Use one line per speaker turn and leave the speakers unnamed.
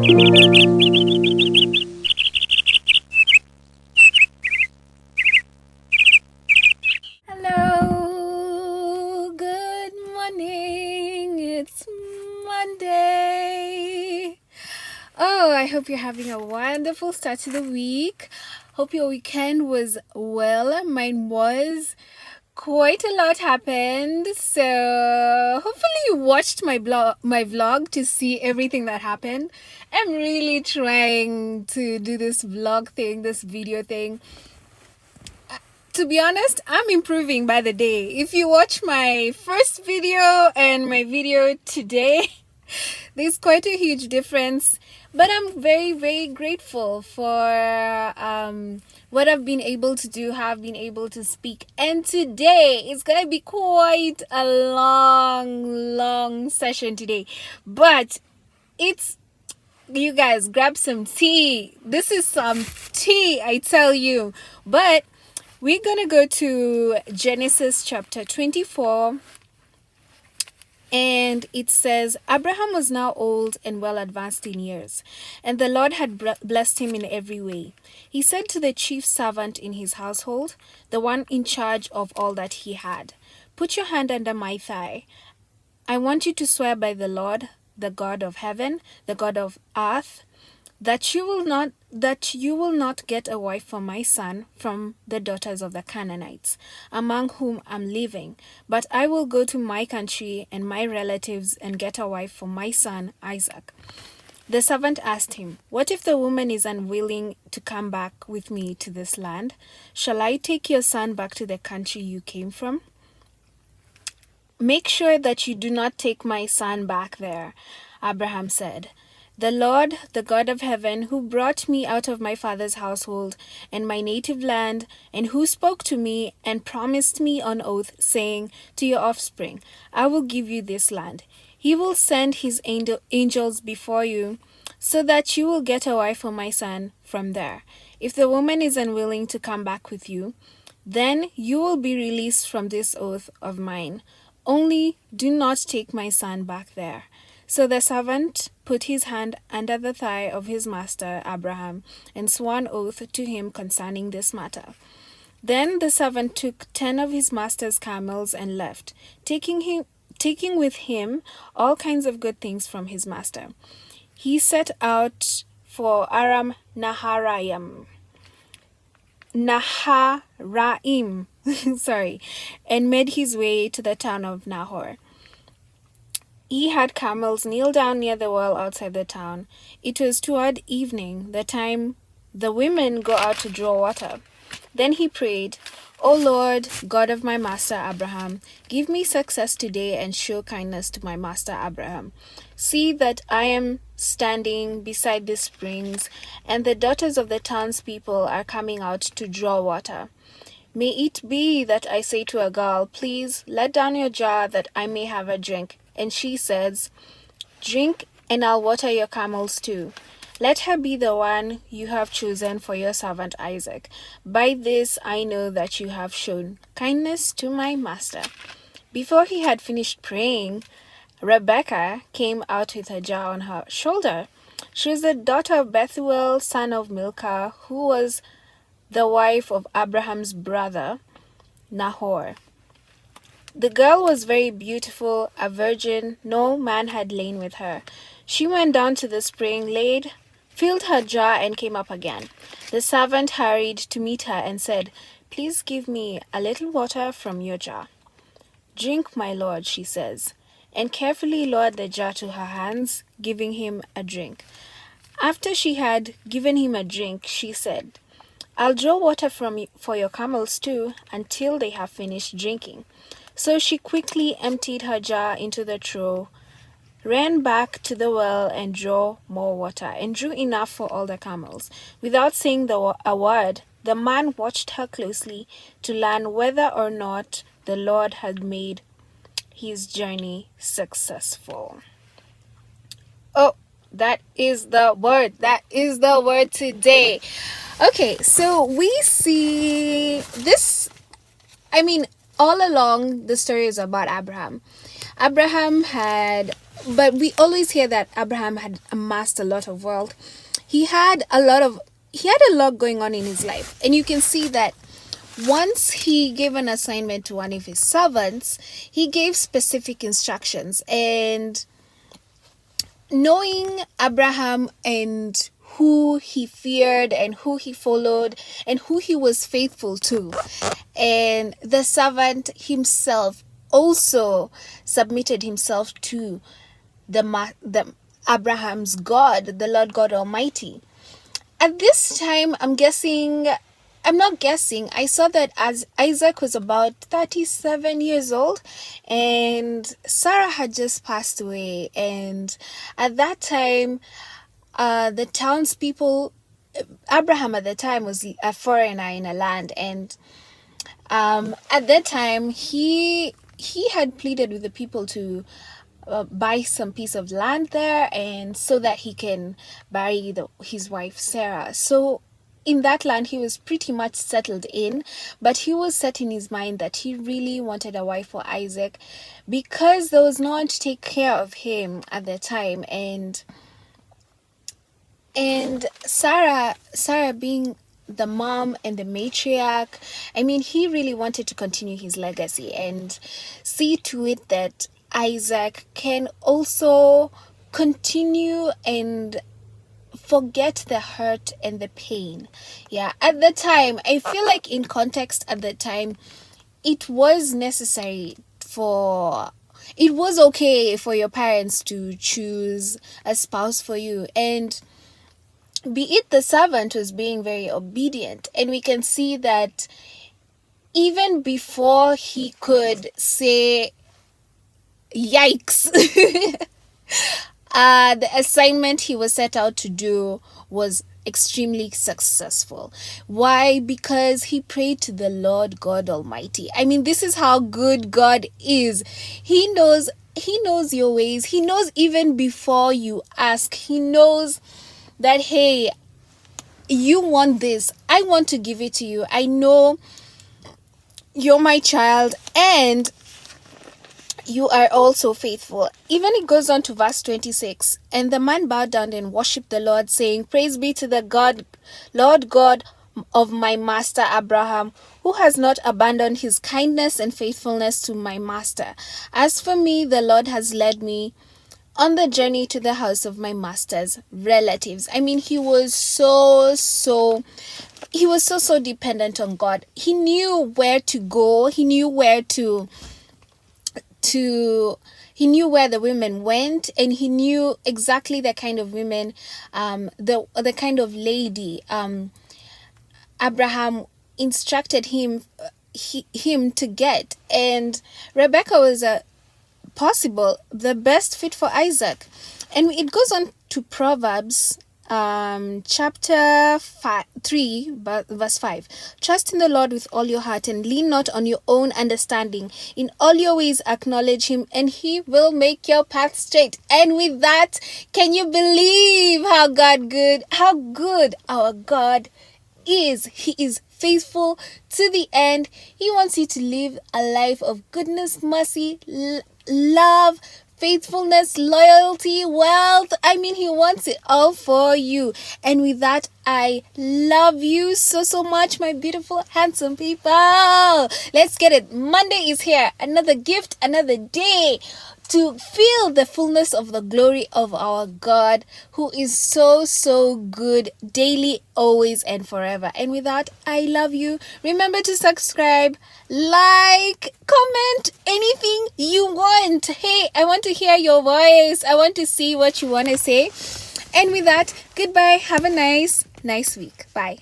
Hello, good morning. It's Monday. Oh, I hope you're having a wonderful start to the week. Hope your weekend was well. Mine was. Quite a lot happened. So hopefully you watched my vlog to see everything that happened. I'm really trying to do this vlog thing, this video thing. To be honest, I'm improving by the day. If you watch my first video and my video today, there's quite a huge difference. But I'm very, very grateful for what I've been able to do, how I've been able to speak. And today is going to be quite a long session today. But you guys, grab some tea. This is some tea, I tell you. But we're going to go to Genesis chapter 24. And it says, Abraham was now old and well advanced in years, and the Lord had blessed him in every way. He said to the chief servant in his household, the one in charge of all that he had, "Put your hand under my thigh. I want you to swear by the Lord, the God of heaven, the God of earth, that you will not get a wife for my son from the daughters of the Canaanites, among whom I'm living, but I will go to my country and my relatives and get a wife for my son Isaac." The servant asked him, "What if the woman is unwilling to come back with me to this land? Shall I take your son back to the country you came from?" "Make sure that you do not take my son back there," Abraham said. "The Lord, the God of heaven, who brought me out of my father's household and my native land, and who spoke to me and promised me on oath, saying, 'To your offspring, I will give you this land.' He will send his angels before you, so that you will get a wife for my son from there. If the woman is unwilling to come back with you, then you will be released from this oath of mine. Only do not take my son back there." So the servant put his hand under the thigh of his master Abraham and swore an oath to him concerning this matter. Then the servant took 10 of his master's camels and left, taking with him all kinds of good things from his master. He set out for Aram Naharaim, and made his way to the town of Nahor. He had camels kneel down near the well outside the town. It was toward evening, the time the women go out to draw water. Then he prayed, "O Lord, God of my master Abraham, give me success today and show kindness to my master Abraham. See that I am standing beside these springs, and the daughters of the townspeople are coming out to draw water. May it be that I say to a girl, 'Please let down your jar that I may have a drink,' and she says, 'Drink, and I'll water your camels too.' Let her be the one you have chosen for your servant Isaac. By this I know that you have shown kindness to my master." Before he had finished praying, Rebekah came out with a jar on her shoulder. She was the daughter of Bethuel, son of Milcah, who was the wife of Abraham's brother Nahor. The girl was very beautiful, a virgin, no man had lain with her. She went down to the spring, filled her jar, and came up again. The servant hurried to meet her and said, "Please give me a little water from your jar." "Drink, my lord," she says, and carefully lowered the jar to her hands, giving him a drink. After she had given him a drink, she said, "I'll draw water for your camels too, until they have finished drinking." So she quickly emptied her jar into the trough, ran back to the well and drew more water, and drew enough for all the camels. Without saying a word, the man watched her closely to learn whether or not the Lord had made his journey successful. Oh, that is the word. That is the word today. Okay, so we see this. All along the story is about Abraham. Abraham had but we always hear that Abraham had amassed a lot of wealth. He had a lot going on in his life, and you can see that once he gave an assignment to one of his servants, he gave specific instructions. And knowing Abraham and who he feared and who he followed and who he was faithful to, and the servant himself also submitted himself to the Abraham's God, the Lord God Almighty. At this time, I saw that as Isaac was about 37 years old and Sarah had just passed away. And at that time, the townspeople, Abraham at the time was a foreigner in a land. And at that time, he had pleaded with the people to buy some piece of land there, and so that he can bury his wife Sarah. So in that land he was pretty much settled in, but he was set in his mind that he really wanted a wife for Isaac because there was no one to take care of him at the time. And Sarah being the mom and the matriarch, I mean, he really wanted to continue his legacy and see to it that Isaac can also continue and forget the hurt and the pain. Yeah, at the time, I feel like in context at the time, it was okay for your parents to choose a spouse for you. And be it the servant was being very obedient. And we can see that even before he could say yikes, the assignment he was set out to do was extremely successful. Why? Because he prayed to the Lord God Almighty. I mean, this is how good God is. He knows your ways. He knows even before you ask. He knows that, hey, you want this, I want to give it to you. I know you're my child and you are also faithful. Even it goes on to verse 26. And the man bowed down and worshipped the Lord, saying, Praise be to the Lord God of my master Abraham, who has not abandoned his kindness and faithfulness to my master. As for me, the Lord has led me on the journey to the house of my master's relatives. I mean, he was so dependent on God. He knew where to go. He knew where he knew where the women went, and he knew exactly the kind of women, the kind of lady Abraham instructed him to get. And Rebecca was the best fit for Isaac. And it goes on to Proverbs chapter 3 verse 5. Trust in the Lord with all your heart and lean not on your own understanding. In all your ways acknowledge him, and he will make your path straight. And with that, can you believe how good our God is? He is faithful to the end. He wants you to live a life of goodness, mercy, love, faithfulness, loyalty, wealth. I mean, he wants it all for you. And with that, I love you so much, my beautiful, handsome people. Let's get it. Monday is here. Another gift, another day to feel the fullness of the glory of our God, who is so good daily, always, and forever. And with that, I love you. Remember to subscribe, like, comment, anything you want. Hey, I want to hear your voice. I want to see what you want to say. And with that, goodbye. Have a nice week. Bye.